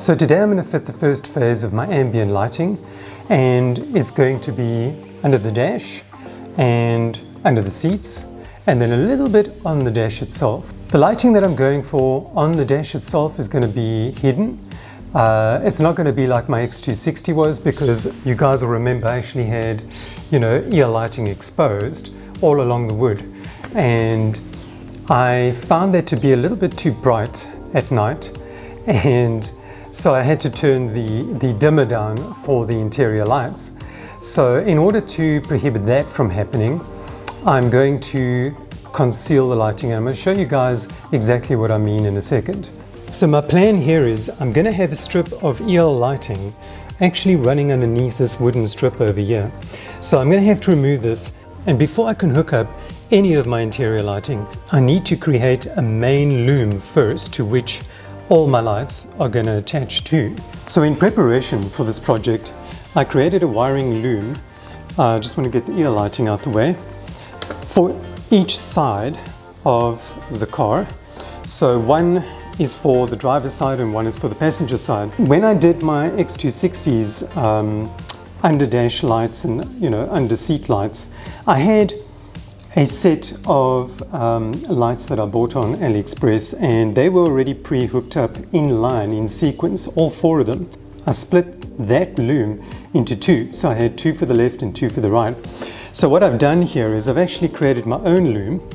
So today I'm going to fit the first phase of my ambient lighting, and it's going to be under the dash and under the seats, and then a little bit on the dash itself. The lighting that I'm going for on the dash itself is going to be hidden. It's not going to be like my X260 was, because you guys will remember I actually had, EL lighting exposed all along the wood, and I found that to be a little bit too bright at night, and so I had to turn the dimmer down for the interior lights. So in order to prohibit that from happening, I'm going to conceal the lighting, and I'm going to show you guys exactly what I mean in a second. So my plan here is I'm going to have a strip of EL lighting actually running underneath this wooden strip over here. So I'm going to have to remove this, and before I can hook up any of my interior lighting, I need to create a main loom first, to which all my lights are going to attach to. So in preparation for this project, I created a wiring loom. I just want to get the EL lighting out the way for each side of the car. So one is for the driver's side and one is for the passenger side. When I did my X260's under dash lights and under seat lights, I had a set of lights that I bought on AliExpress, and they were already pre-hooked up in line, in sequence, all four of them. I split that loom into two, so I had two for the left and two for the right. So what I've done here is I've actually created my own loom,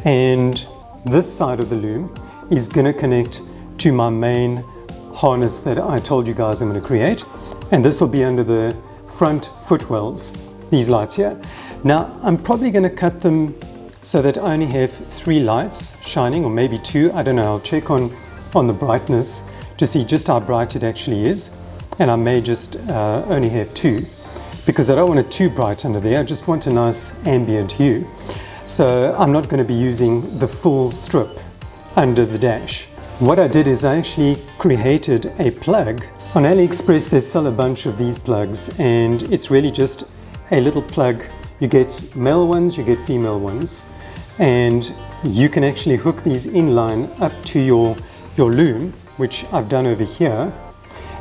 and this side of the loom is going to connect to my main harness that I told you guys I'm going to create, and this will be under the front footwells, these lights here. Now I'm probably going to cut them so that I only have 3 lights shining, or maybe 2, I don't know. I'll check on the brightness to see just how bright it actually is, and I may just only have 2, because I don't want it too bright under there. I just want a nice ambient hue. So I'm not going to be using the full strip under the dash. What I did is I actually created a plug. On AliExpress they sell a bunch of these plugs, and it's really just a little plug. You get male ones, you get female ones, and you can actually hook these in line up to your loom, which I've done over here,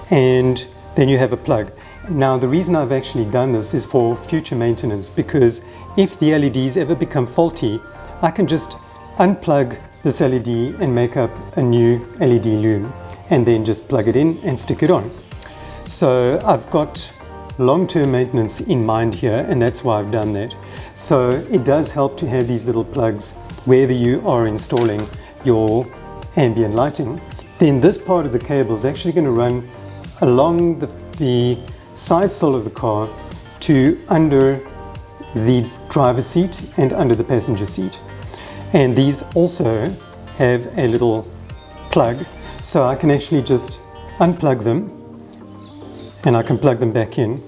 and then you have a plug. Now the reason I've actually done this is for future maintenance, because if the LEDs ever become faulty, I can just unplug this LED and make up a new LED loom, and then just plug it in and stick it on. So I've got long-term maintenance in mind here, and that's why I've done that. So it does help to have these little plugs wherever you are installing your ambient lighting. Then this part of the cable is actually going to run along the side sill of the car to under the driver's seat and under the passenger seat. And these also have a little plug, so I can actually just unplug them and I can plug them back in.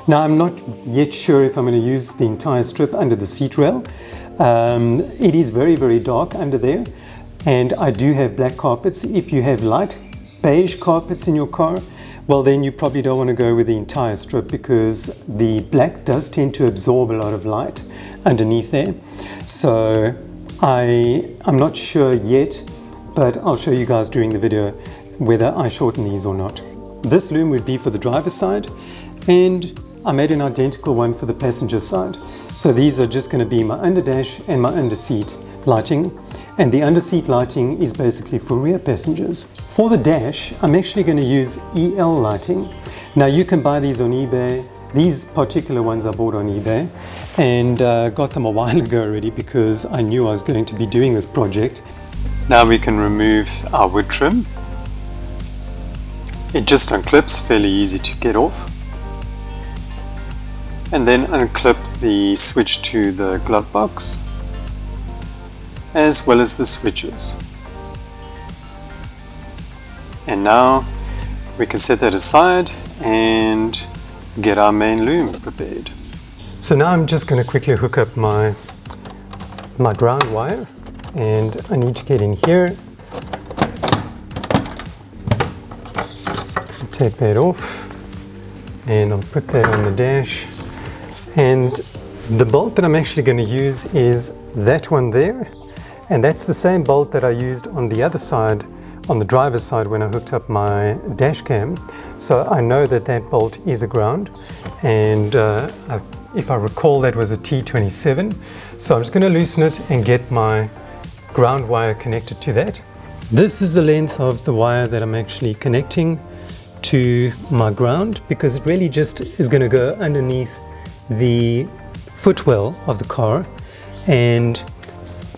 Now I'm not yet sure if I'm going to use the entire strip under the seat rail. It is very, very dark under there, and I do have black carpets. If you have light beige carpets in your car, well then you probably don't want to go with the entire strip, because the black does tend to absorb a lot of light underneath there. So I'm not sure yet, but I'll show you guys during the video whether I shorten these or not. This loom would be for the driver's side, and I made an identical one for the passenger side. So these are just going to be my underdash and my underseat lighting, and the underseat lighting is basically for rear passengers. For the dash, I'm actually going to use EL lighting. Now you can buy these on eBay. These particular ones I bought on eBay, and got them a while ago already, because I knew I was going to be doing this project. Now we can remove our wood trim. It just unclips, fairly easy to get off. And then unclip the switch to the glove box, as well as the switches. And now we can set that aside and get our main loom prepared. So now I'm just going to quickly hook up my ground wire, and I need to get in here, take that off, and I'll put that on the dash. And the bolt that I'm actually going to use is that one there, and that's the same bolt that I used on the other side on the driver's side when I hooked up my dash cam. So I know that that bolt is a ground, and if I recall, that was a T27. So I'm just going to loosen it and get my ground wire connected to that. This is the length of the wire that I'm actually connecting to my ground, because it really just is going to go underneath the footwell of the car, and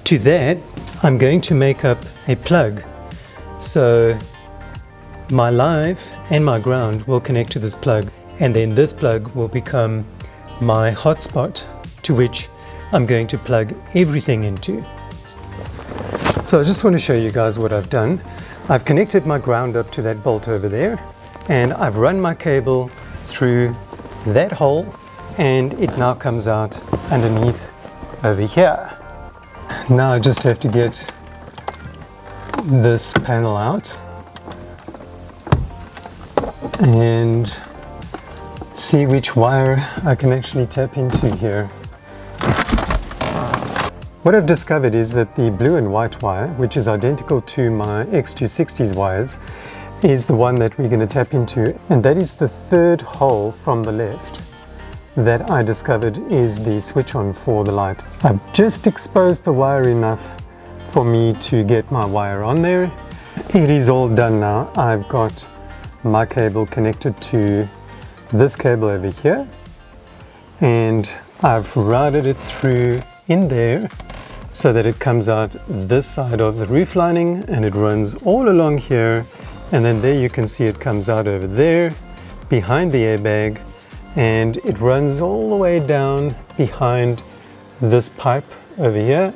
to that I'm going to make up a plug. So my live and my ground will connect to this plug, and then this plug will become my hotspot to which I'm going to plug everything into. So I just want to show you guys what I've done. I've connected my ground up to that bolt over there, and I've run my cable through that hole, and it now comes out underneath over here. Now I just have to get this panel out and see which wire I can actually tap into here. What I've discovered is that the blue and white wire, which is identical to my X260's wires, is the one that we're going to tap into, and that is the third hole from the left that I discovered is the switch on for the light. I've just exposed the wire enough for me to get my wire on there. It is all done now. I've got my cable connected to this cable over here, and I've routed it through in there so that it comes out this side of the roof lining, and it runs all along here, and then there you can see it comes out over there behind the airbag, and it runs all the way down behind this pipe over here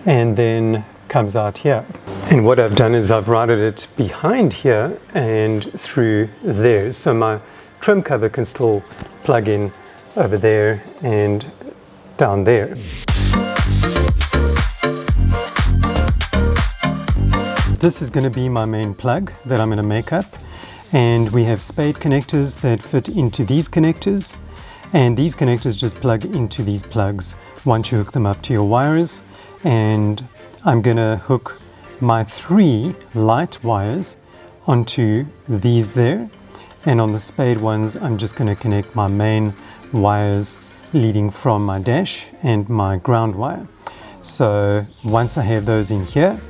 and then comes out here. And what I've done is I've routed it behind here and through there, so my trim cover can still plug in over there and down there. This is going to be my main plug that I'm going to make up, and we have spade connectors that fit into these connectors, and these connectors just plug into these plugs once you hook them up to your wires. And I'm going to hook my 3 light wires onto these there, and on the spade ones I'm just going to connect my main wires leading from my dash and my ground wire. So once I have those in here,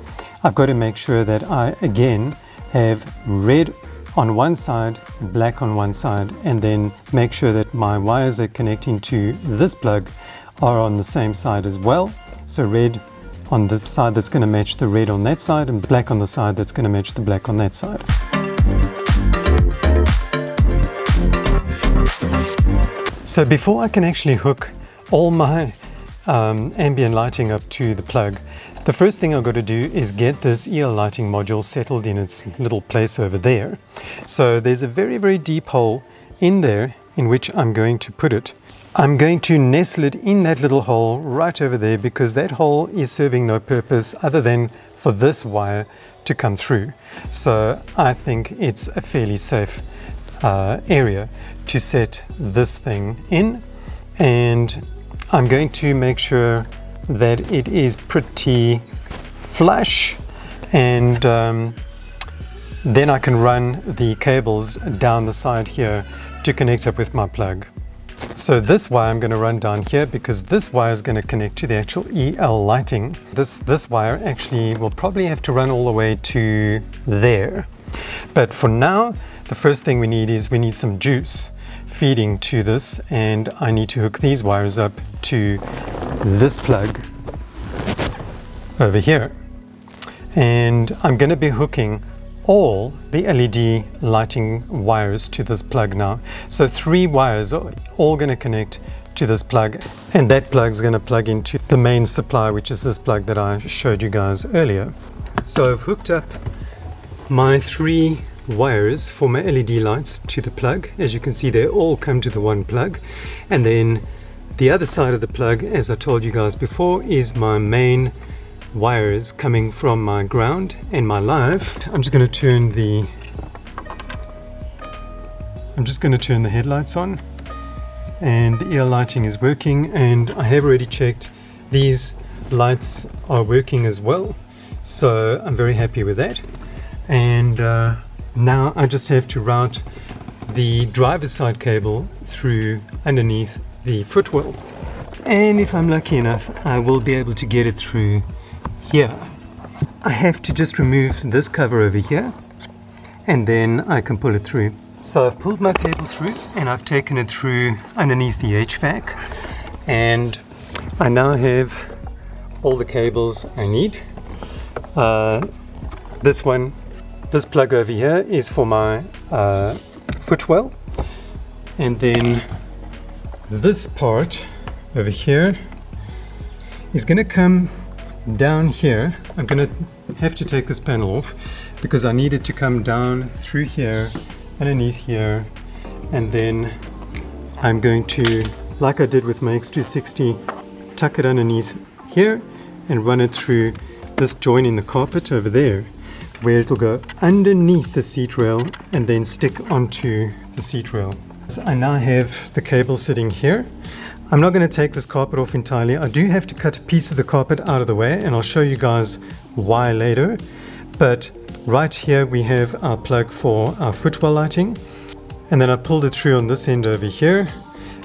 I've got to make sure that I again have red on one side, black on one side, and then make sure that my wires that connect into this plug are on the same side as well. So red on the side that's going to match the red on that side, and black on the side that's going to match the black on that side. So before I can actually hook all my ambient lighting up to the plug, the first thing I've got to do is get this EL lighting module settled in its little place over there. So there's a very, very deep hole in there in which I'm going to put it. I'm going to nestle it in that little hole right over there, because that hole is serving no purpose other than for this wire to come through. So I think it's a fairly safe area to set this thing in, and I'm going to make sure that it is pretty flush, and then I can run the cables down the side here to connect up with my plug. So this wire I'm going to run down here, because this wire is going to connect to the actual EL lighting. This wire actually will probably have to run all the way to there. But for now, the first thing we need is we need some juice feeding to this, and I need to hook these wires up to this plug over here. And I'm going to be hooking all the LED lighting wires to this plug now. So 3 wires are all going to connect to this plug, and that plug is going to plug into the main supply, which is this plug that I showed you guys earlier. So I've hooked up my 3 wires for my LED lights to the plug. As you can see, they all come to the one plug, and then the other side of the plug, as I told you guys before, is my main wires coming from my ground and my live. I'm just going to turn the headlights on, and the EL lighting is working, and I have already checked these lights are working as well, so I'm very happy with that. and now I just have to route the driver's side cable through underneath the footwell, and if I'm lucky enough I will be able to get it through here. I have to just remove this cover over here and then I can pull it through. So I've pulled my cable through and I've taken it through underneath the HVAC, and I now have all the cables I need. This plug over here is for my footwell, and then this part over here is going to come down here. I'm going to have to take this panel off because I need it to come down through here, underneath here, and then I'm going to, like I did with my X260, tuck it underneath here and run it through this joint in the carpet over there, where it'll go underneath the seat rail and then stick onto the seat rail. So I now have the cable sitting here. I'm not going to take this carpet off entirely. I do have to cut a piece of the carpet out of the way, and I'll show you guys why later. But right here we have our plug for our footwell lighting, and then I pulled it through on this end over here.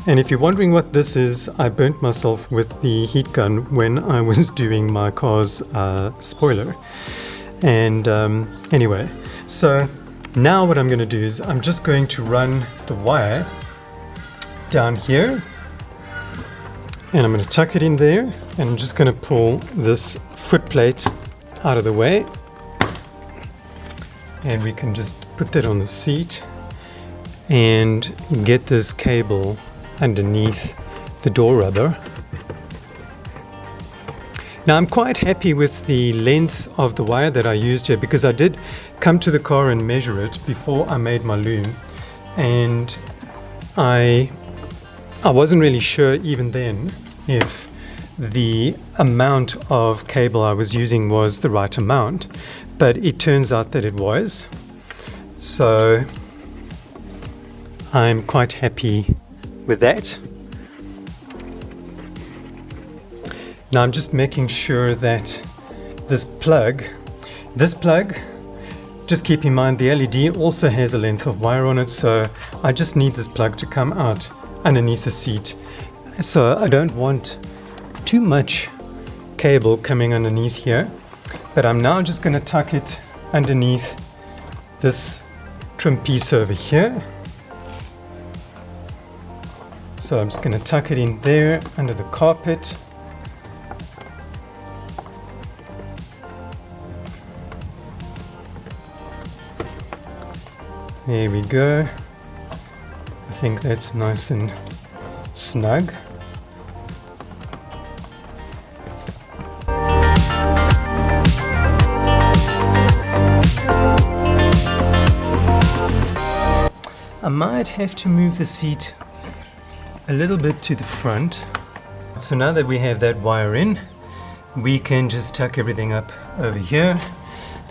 And if you're wondering what this is, I burnt myself with the heat gun when I was doing my car's spoiler. And anyway, so now what I'm going to do is I'm just going to run the wire down here, and I'm going to tuck it in there, and I'm just going to pull this foot plate out of the way, and we can just put that on the seat and get this cable underneath the door rubber. Now I'm quite happy with the length of the wire that I used here, because I did come to the car and measure it before I made my loom, and I wasn't really sure even then if the amount of cable I was using was the right amount, but it turns out that it was. So I'm quite happy with that. Now I'm just making sure that this plug, just keep in mind the LED also has a length of wire on it, so I just need this plug to come out underneath the seat. So I don't want too much cable coming underneath here, but I'm now just going to tuck it underneath this trim piece over here. So I'm just going to tuck it in there under the carpet. There we go. I think that's nice and snug. I might have to move the seat a little bit to the front. So now that we have that wire in, we can just tuck everything up over here,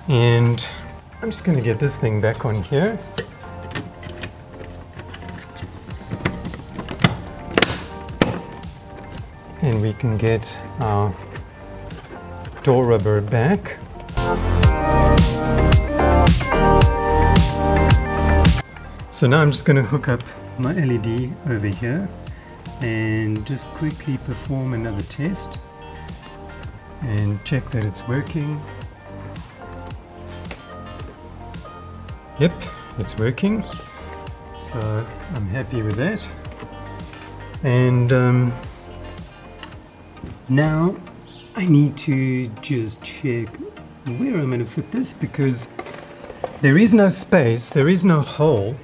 and I'm just going to get this thing back on here. And we can get our door rubber back. So now I'm just going to hook up my LED over here and just quickly perform another test and check that it's working. Yep, it's working, so I'm happy with that. And now I need to just check where I'm going to fit this, because there is no space, there is no hole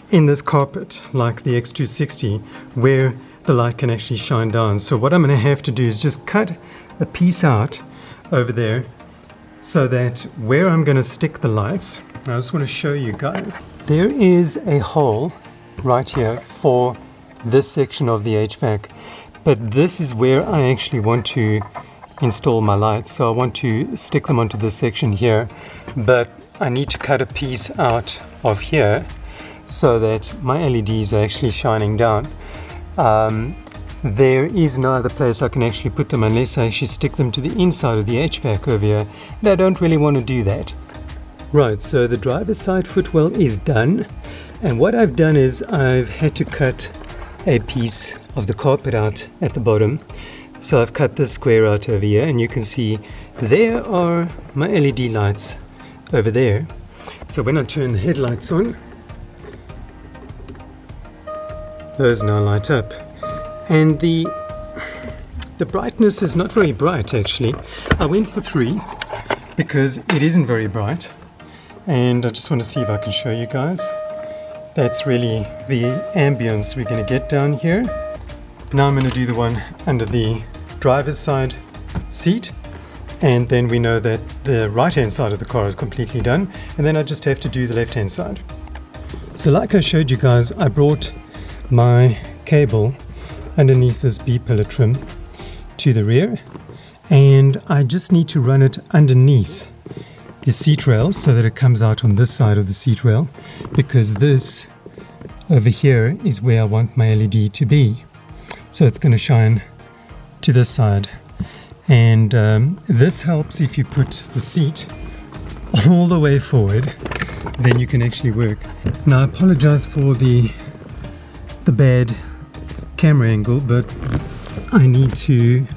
in this carpet like the X260 where the light can actually shine down. So what I'm going to have to do is just cut a piece out over there so that where I'm going to stick the lights, I just want to show you guys, there is a hole right here for this section of the HVAC, but this is where I actually want to install my lights. So I want to stick them onto this section here, but I need to cut a piece out of here so that my LEDs are actually shining down. There is no other place I can actually put them unless I actually stick them to the inside of the HVAC over here, and I don't really want to do that. Right, so the driver's side footwell is done, and what I've done is I've had to cut a piece of the carpet out at the bottom. So I've cut this square out over here, and you can see there are my LED lights over there. So when I turn the headlights on, those now light up, and the brightness is not very bright actually. I went for 3 because it isn't very bright, and I just want to see if I can show you guys. That's really the ambience we're going to get down here. Now I'm going to do the one under the driver's side seat, and then we know that the right hand side of the car is completely done, and then I just have to do the left hand side. So like I showed you guys, I brought my cable underneath this B-pillar trim to the rear, and I just need to run it underneath the seat rail so that it comes out on this side of the seat rail, because this over here is where I want my LED to be. So it's going to shine to this side, and this helps if you put the seat all the way forward, then you can actually work. Now I apologize for the bad camera angle, but I need to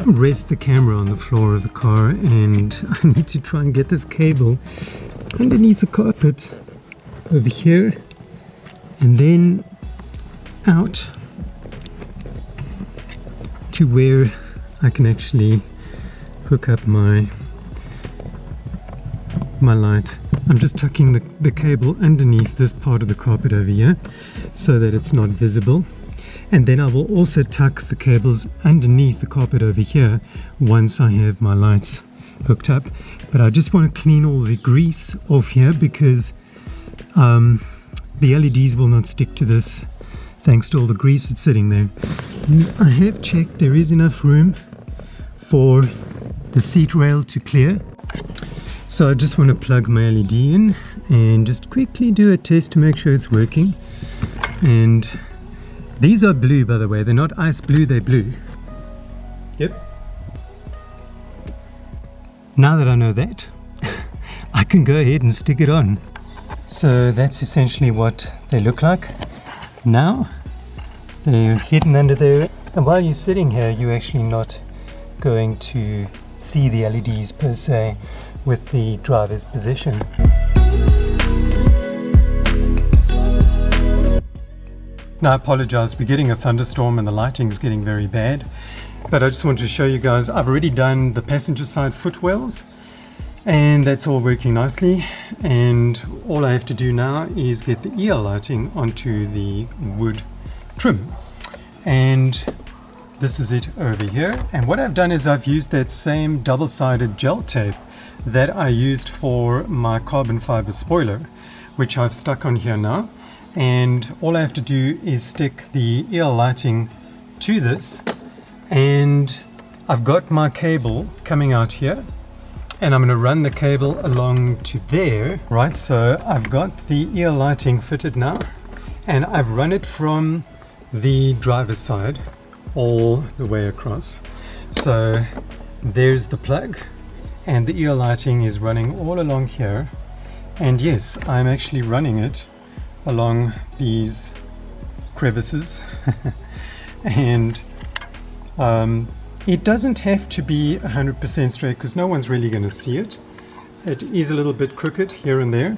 rest the camera on the floor of the car, and I need to try and get this cable underneath the carpet over here and then out to where I can actually hook up my light. I'm just tucking the cable underneath this part of the carpet over here so that it's not visible. And then I will also tuck the cables underneath the carpet over here once I have my lights hooked up. But I just want to clean all the grease off here, because the LEDs will not stick to this thanks to all the grease that's sitting there. I have checked there is enough room for the seat rail to clear. So I just want to plug my LED in and just quickly do a test to make sure it's working. And these are blue, by the way. They're not ice blue, they're blue. Yep. Now that I know that, I can go ahead and stick it on. So that's essentially what they look like. Now they're hidden under there, and while you're sitting here, you're actually not going to see the LEDs per se with the driver's position. Now I apologize, we're getting a thunderstorm and the lighting is getting very bad, but I just want to show you guys I've already done the passenger side footwells, and that's all working nicely, and all I have to do now is get the EL lighting onto the wood trim, and this is it over here. And what I've done is I've used that same double-sided gel tape that I used for my carbon fiber spoiler, which I've stuck on here now. And all I have to do is stick the EL lighting to this, and I've got my cable coming out here, and I'm going to run the cable along to there. Right, so I've got the EL lighting fitted now, and I've run it from the driver's side all the way across. So there's the plug, and the EL lighting is running all along here, and yes, I'm actually running it along these crevices and it doesn't have to be 100% straight, because no one's really going to see it. It is a little bit crooked here and there,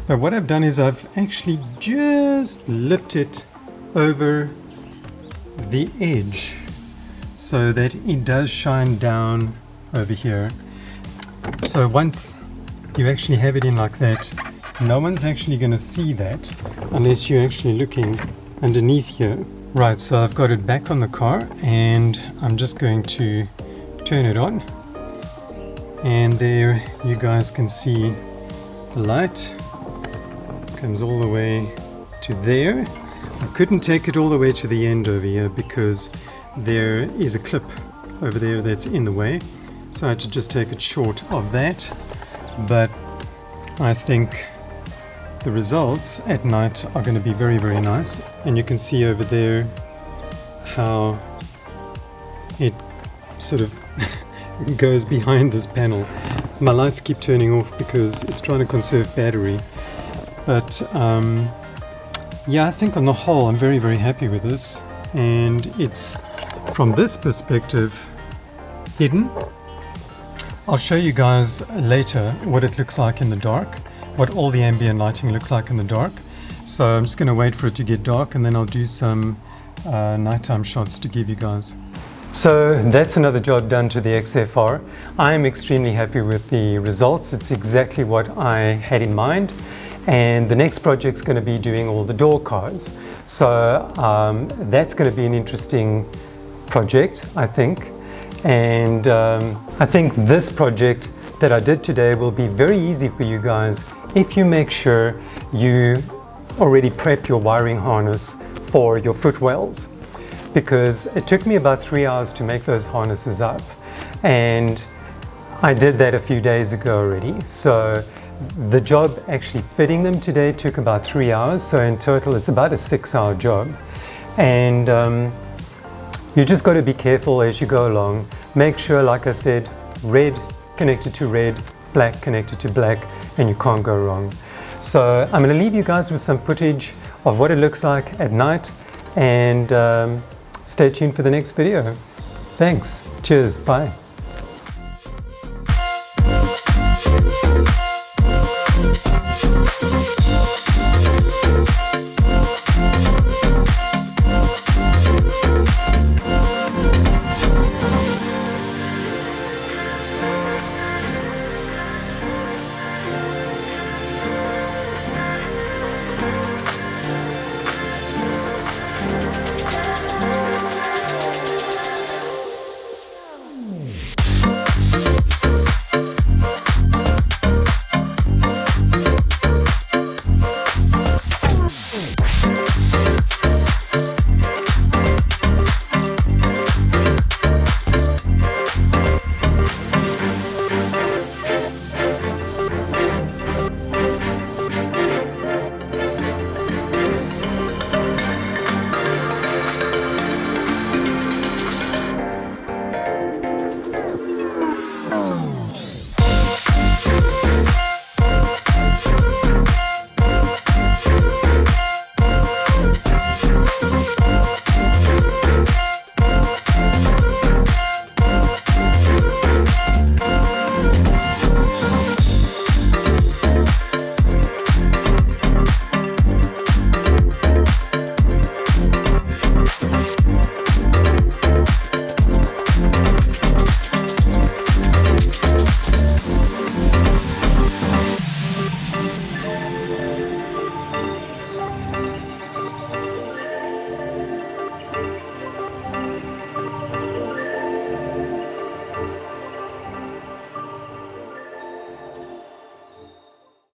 but what I've done is I've actually just lipped it over the edge so that it does shine down over here. So once you actually have it in like that, no one's actually going to see that unless you're actually looking underneath here. Right, so I've got it back on the car, and I'm just going to turn it on, and there you guys can see the light comes all the way to there. I couldn't take it all the way to the end over here because there is a clip over there that's in the way, so I had to just take it short of that. But I think the results at night are going to be very, very nice, and you can see over there how it sort of goes behind this panel. My lights keep turning off because it's trying to conserve battery. But yeah, I think on the whole I'm very, very happy with this. And it's, from this perspective, hidden. I'll show you guys later what it looks like in the dark, what all the ambient lighting looks like in the dark. So I'm just going to wait for it to get dark and then I'll do some nighttime shots to give you guys. So that's another job done to the XFR. I'm extremely happy with the results. It's exactly what I had in mind. And the next project's going to be doing all the door cards. So that's going to be an interesting project, I think. And I think this project that I did today will be very easy for you guys if you make sure you already prep your wiring harness for your footwells. Because it took me about 3 hours to make those harnesses up. And I did that a few days ago already. So the job actually fitting them today took about 3 hours. So in total, it's about a 6-hour job. And you just got to be careful as you go along. Make sure, like I said, red connected to red, black connected to black, and you can't go wrong. So I'm going to leave you guys with some footage of what it looks like at night. And stay tuned for the next video. Thanks. Cheers. Bye.